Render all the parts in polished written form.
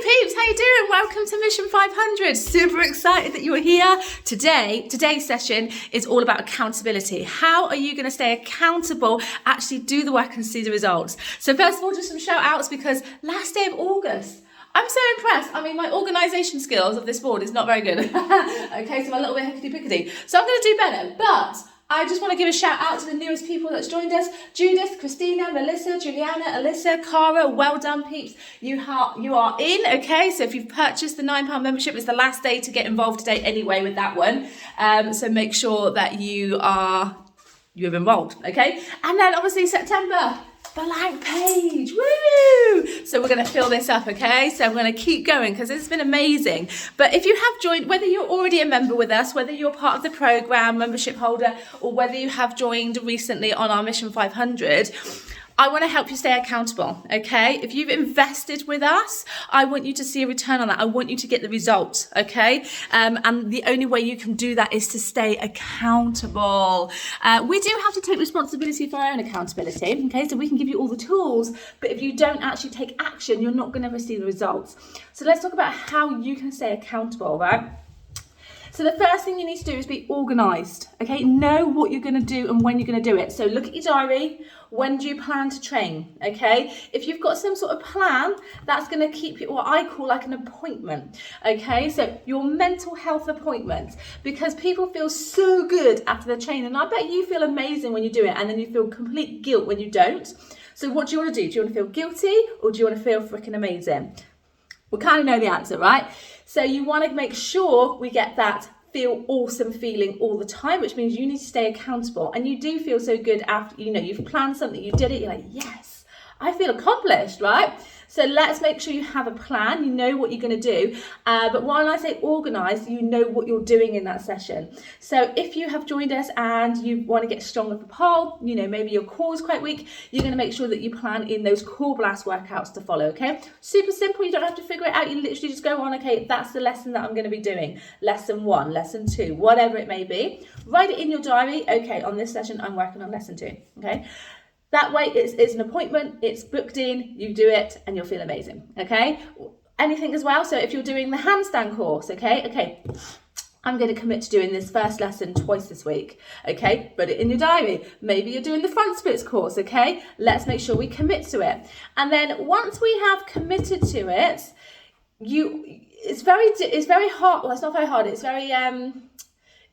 peeps, how you doing? Welcome to Mission 500. Super excited that you're here. Today's session is all about accountability. How are you going to stay accountable, actually do the work and see the results? So first of all, just some shout outs because last day of August, I'm so impressed. I mean, my organisation skills of this board is not very good. Okay, so I'm a little bit hickety-pickety. So I'm going to do better, but I just want to give a shout out to the newest people that's joined us. Judith, Christina, Melissa, Juliana, Alyssa, Cara, well done peeps. You are in, okay? So if you've purchased the £9 membership, it's the last day to get involved today anyway with that one. So make sure that you've enrolled, okay? And then obviously September, blank page, woo! So we're going to fill this up, okay? So I'm going to keep going because it's been amazing. But if you have joined, whether you're already a member with us, whether you're part of the program, membership holder, or whether you have joined recently on our Mission 500, I want to help you stay accountable, okay? If you've invested with us, I want you to see a return on that. I want you to get the results, okay? And the only way you can do that is to stay accountable. We do have to take responsibility for our own accountability, okay? So we can give you all the tools, but if you don't actually take action, you're not going to receive the results. So let's talk about how you can stay accountable, right? So the first thing you need to do is be organised, okay? Know what you're going to do and when you're going to do it. So look at your diary. When do you plan to train, okay? If you've got some sort of plan, that's going to keep you what I call like an appointment, okay? So your mental health appointment, because people feel so good after the training. And I bet you feel amazing when you do it, and then you feel complete guilt when you don't. So what do you want to do? Do you want to feel guilty or do you want to feel freaking amazing? We kind of know the answer, right? So you want to make sure we get that feel awesome feeling all the time, which means you need to stay accountable. And you do feel so good after, you've planned something, you did it, you're like, yes, I feel accomplished, right? So let's make sure you have a plan, you know what you're going to do. But when I say organised, you know what you're doing in that session. So if you have joined us and you want to get stronger for pole, maybe your core is quite weak, you're going to make sure that you plan in those core blast workouts to follow, okay? Super simple, you don't have to figure it out. You literally just go on, okay, that's the lesson that I'm going to be doing. Lesson 1, lesson 2, whatever it may be. Write it in your diary. Okay, on this session, I'm working on lesson 2, okay? That way, it's an appointment, it's booked in, you do it, and you'll feel amazing, okay? Anything as well, so if you're doing the handstand course, okay, I'm going to commit to doing this first lesson twice this week, okay? Put it in your diary. Maybe you're doing the front splits course, okay? Let's make sure we commit to it. And then once we have committed to it, it's very hard, well, it's not very hard, it's very,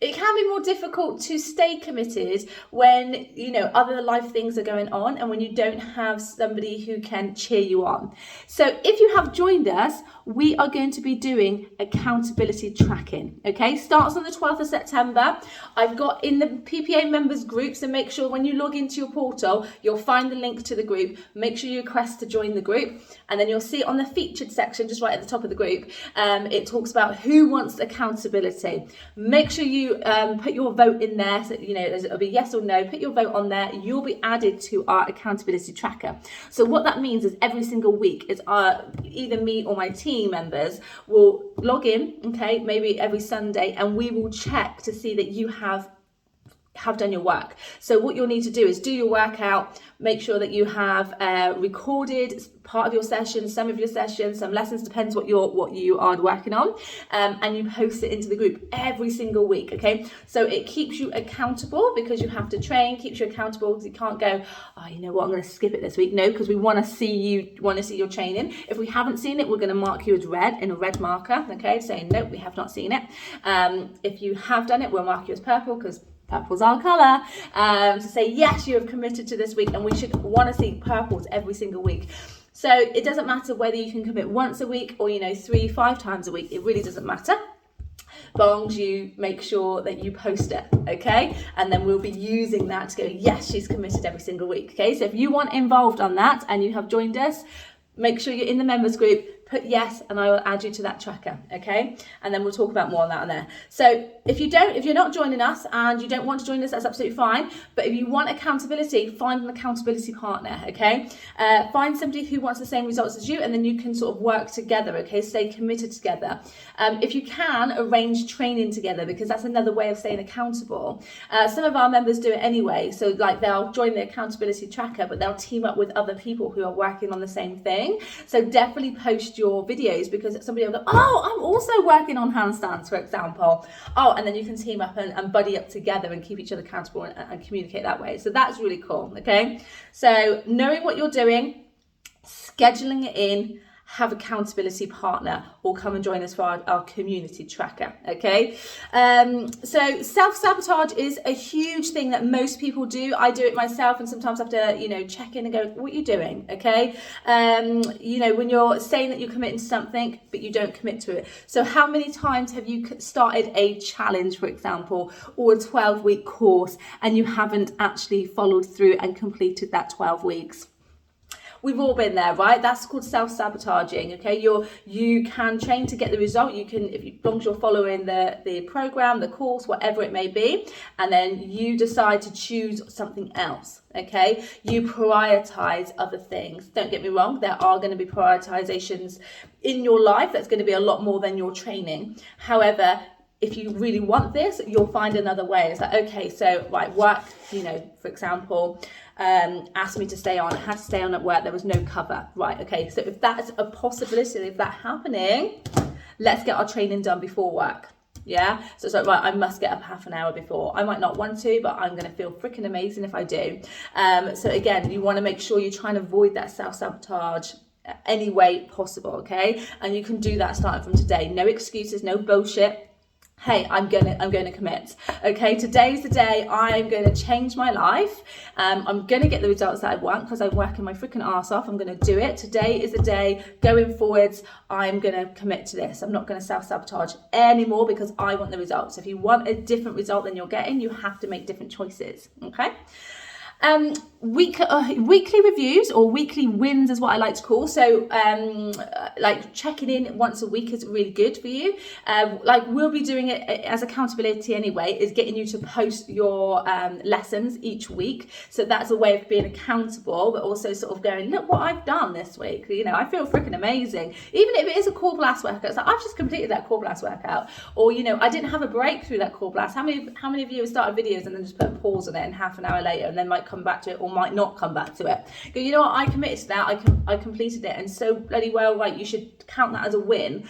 it can be more difficult to stay committed when, other life things are going on and when you don't have somebody who can cheer you on. So if you have joined us, we are going to be doing accountability tracking, okay? Starts on the 12th of September. I've got in the PPA members group, so make sure when you log into your portal, you'll find the link to the group. Make sure you request to join the group, and then you'll see on the featured section, just right at the top of the group, it talks about who wants accountability. Make sure you put your vote in there, so it'll be yes or no. Put your vote on there. You'll be added to our accountability tracker. So what that means is every single week, it's either me or my team members will log in, okay, maybe every Sunday, and we will check to see that you have done your work. So what you'll need to do is do your workout, make sure that you have recorded part of your session, some of your sessions, some lessons, depends what you are working on, and you post it into the group every single week, okay? So it keeps you accountable because you have to train, keeps you accountable because you can't go, oh, you know what, I'm going to skip it this week. No, because we want to see your training. If we haven't seen it, we're going to mark you as red in a red marker, okay, saying no, we have not seen it. If you have done it, we'll mark you as purple because purple's our colour, to say yes, you have committed to this week, and we should want to see purples every single week. So it doesn't matter whether you can commit once a week or 3-5 times a week. It really doesn't matter, as long as you make sure that you post it, okay? And then we'll be using that to go, yes, she's committed every single week, okay? So if you want involved on that and you have joined us, make sure you're in the members group, put yes, and I will add you to that tracker, okay? And then we'll talk about more on that on there. So if you're not joining us and you don't want to join us, that's absolutely fine. But if you want accountability, find an accountability partner, okay? Find somebody who wants the same results as you, and then you can sort of work together, okay? Stay committed together. If you can, arrange training together, because that's another way of staying accountable. Some of our members do it anyway. So like they'll join the accountability tracker, but they'll team up with other people who are working on the same thing. So definitely post your videos, because somebody will go, oh, I'm also working on handstands, for example. Oh, and then you can team up and buddy up together and keep each other accountable and communicate that way. So that's really cool, okay? So knowing what you're doing, scheduling it in, have accountability partner, or come and join us for our community tracker, okay? So self-sabotage is a huge thing that most people do. I do it myself, and sometimes I have to, check in and go, what are you doing, okay? When you're saying that you're committing to something, but you don't commit to it. So how many times have you started a challenge, for example, or a 12-week course, and you haven't actually followed through and completed that 12 weeks? We've all been there, right? That's called self-sabotaging, okay? You can train to get the result. You can, as long as you're following the program, the course, whatever it may be, and then you decide to choose something else, okay? You prioritize other things. Don't get me wrong, there are going to be prioritizations in your life that's going to be a lot more than your training. However, if you really want this, you'll find another way. It's like, okay, so right, work, for example, asked me to stay on, I had to stay on at work, there was no cover. Right, okay, so if that's a possibility of that happening, let's get our training done before work. Yeah, so it's like, right, I must get up half an hour before. I might not want to, but I'm going to feel freaking amazing if I do. So again, you want to make sure you try and avoid that self-sabotage any way possible, okay? And you can do that starting from today. No excuses, no bullshit. Hey, I'm gonna commit. Okay, today's the day I'm gonna change my life. I'm gonna get the results that I want because I'm working my freaking ass off. I'm gonna do it. Today is the day. Going forwards, I'm gonna commit to this. I'm not gonna self-sabotage anymore because I want the results. If you want a different result than you're getting, you have to make different choices. Okay. Weekly reviews, or weekly wins is what I like to call. So like checking in once a week is really good for you. Like we'll be doing it as accountability anyway, is getting you to post your lessons each week. So that's a way of being accountable, but also sort of going, look what I've done this week. I feel freaking amazing. Even if it is a core blast workout, it's like, I've just completed that core blast workout. Or, I didn't have a break through that core blast. How many of you have started videos and then just put a pause on it and half an hour later and then might come back to it or might not come back to it? Go, you know what, I committed to that, I completed it, and so bloody well, right, you should count that as a win.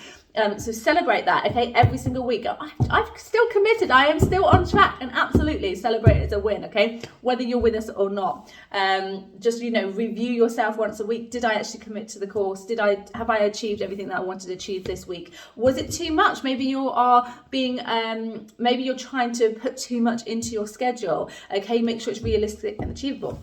So celebrate that, okay, every single week. I've still committed, I am still on track, and absolutely celebrate it as a win, okay, whether you're with us or not. Just, review yourself once a week. Did I actually commit to the course? Have I achieved everything that I wanted to achieve this week? Was it too much? Maybe you are being, maybe you're trying to put too much into your schedule, okay, make sure it's realistic and achievable.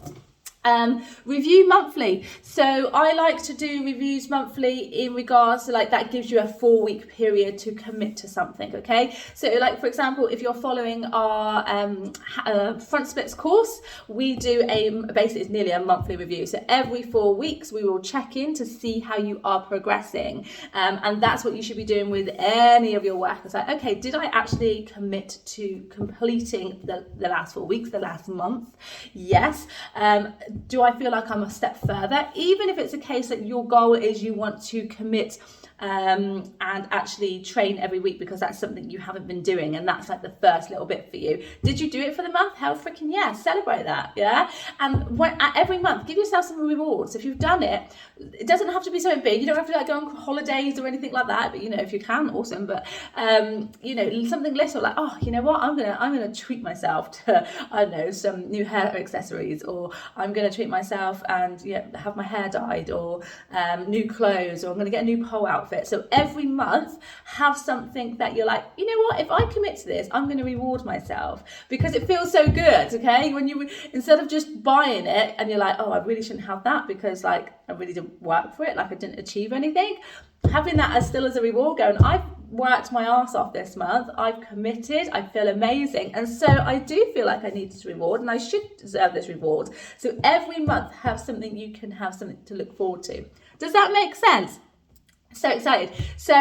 Review monthly. So I like to do reviews monthly in regards to, like, that gives you a 4-week period to commit to something, okay? So like, for example, if you're following our front splits course, we do basically it's nearly a monthly review. So every 4 weeks we will check in to see how you are progressing, and that's what you should be doing with any of your work. It's like, okay, did I actually commit to completing the last 4 weeks, the last month? Yes. Do I feel like I'm a step further? Even if it's a case that your goal is you want to commit and actually train every week because that's something you haven't been doing, and that's like the first little bit for you. Did you do it for the month? Hell freaking yeah, celebrate that, yeah? And every month, give yourself some rewards. If you've done it, it doesn't have to be something big. You don't have to go on holidays or anything like that, but if you can, awesome. But something little, like, oh, you know what, I'm gonna treat myself to, I don't know, some new hair accessories, or I'm gonna treat myself and have my hair dyed, or new clothes, or I'm gonna get a new pole outfit. So every month have something that you're like, you know what, if I commit to this, I'm going to reward myself, because it feels so good, okay? When you, instead of just buying it and you're like, oh, I really shouldn't have that because like I really didn't work for it, like I didn't achieve anything, having that as still as a reward, going, I've worked my ass off this month, I've committed, I feel amazing, and so I do feel like I need this reward and I should deserve this reward. So every month have something you can have something to look forward to. Does that make sense? So excited. So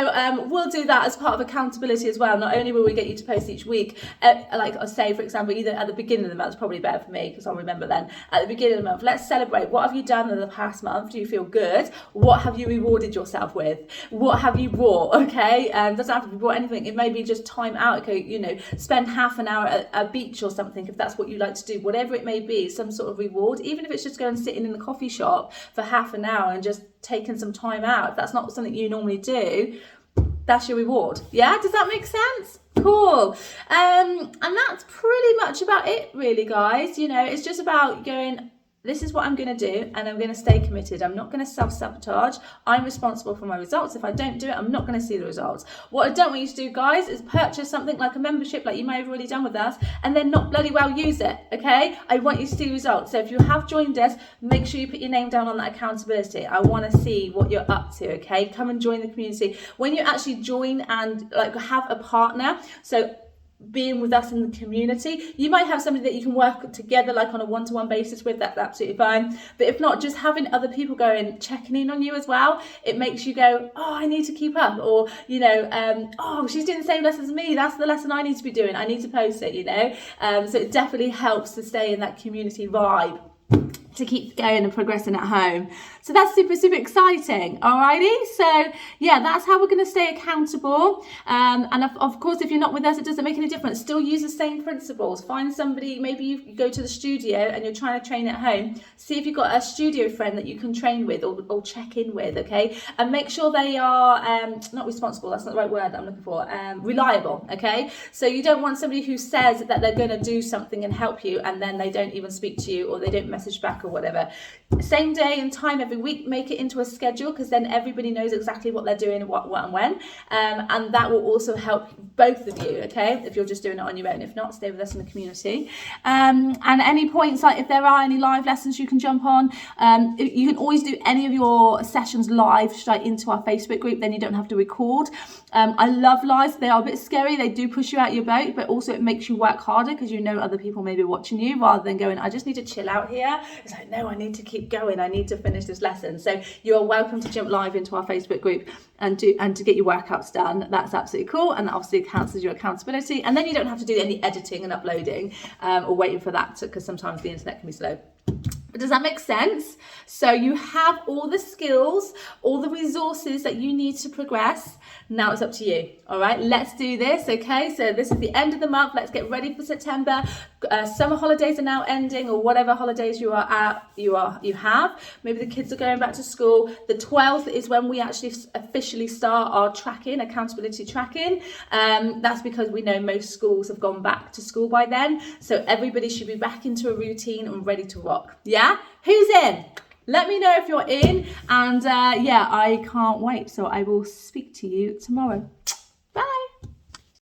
we'll do that as part of accountability as well. Not only will we get you to post each week, like I say, for example, either at the beginning of the month, it's probably better for me because I'll remember then. At the beginning of the month, let's celebrate. What have you done in the past month? Do you feel good? What have you rewarded yourself with? What have you brought? Okay, doesn't have to be brought anything. It may be just time out. Okay, spend half an hour at a beach or something if that's what you like to do. Whatever it may be, some sort of reward. Even if it's just going sitting in the coffee shop for half an hour and just taken some time out, if that's not something you normally do, that's your reward. Yeah, does that make sense? Cool. And that's pretty much about it, really, guys. You know, it's just about going, this is what I'm going to do, and I'm going to stay committed. I'm not going to self-sabotage. I'm responsible for my results. If I don't do it, I'm not going to see the results. What I don't want you to do, guys, is purchase something like a membership, like you may have already done with us, and then not bloody well use it, okay? I want you to see results. So if you have joined us, make sure you put your name down on that accountability. I want to see what you're up to, okay? Come and join the community. When you actually join and like have a partner, so being with us in the community, you might have somebody that you can work together like on a one-to-one basis with, that's absolutely fine. But if not, just having other people going, checking in on you as well, it makes you go, oh, I need to keep up, or you know, oh, she's doing the same lesson as me, that's the lesson I need to be doing, I need to post it, you know. So it definitely helps to stay in that community vibe, to keep going and progressing at home. So that's super, super exciting. Alrighty, so yeah, that's how we're going to stay accountable. And of course, if you're not with us, it doesn't make any difference. Still use the same principles. Find somebody, maybe you go to the studio and you're trying to train at home. See if you've got a studio friend that you can train with or check in with, okay? And make sure they are not responsible, that's not the right word that I'm looking for, reliable, okay? So you don't want somebody who says that they're going to do something and help you, and then they don't even speak to you, or they don't message back, or whatever. Same day and time every week, make it into a schedule, because then everybody knows exactly what they're doing, what and when, and that will also help both of you, okay, if you're just doing it on your own. If not, stay with us in the community. And any points, like if there are any live lessons you can jump on, you can always do any of your sessions live straight into our Facebook group, then you don't have to record. I love lives. They are a bit scary, they do push you out your boat, but also it makes you work harder, because you know other people may be watching you, rather than going, I just need to chill out here. It's like, no, I need to keep going, I need to finish this lesson. So you are welcome to jump live into our Facebook group and to get your workouts done. That's absolutely cool, and that obviously counts as your accountability, and then you don't have to do any editing and uploading or waiting for that, because sometimes the internet can be slow. But does that make sense? So you have all the skills, all the resources that you need to progress. Now it's up to you. All right, let's do this. Okay, so this is the end of the month. Let's get ready for September. Summer holidays are now ending, or whatever holidays you have. Maybe the kids are going back to school. The 12th is when we actually officially start our tracking, accountability tracking. That's because we know most schools have gone back to school by then. So everybody should be back into a routine and ready to rock. Yeah? Who's in? Let me know if you're in. And yeah, I can't wait. So I will speak to you tomorrow.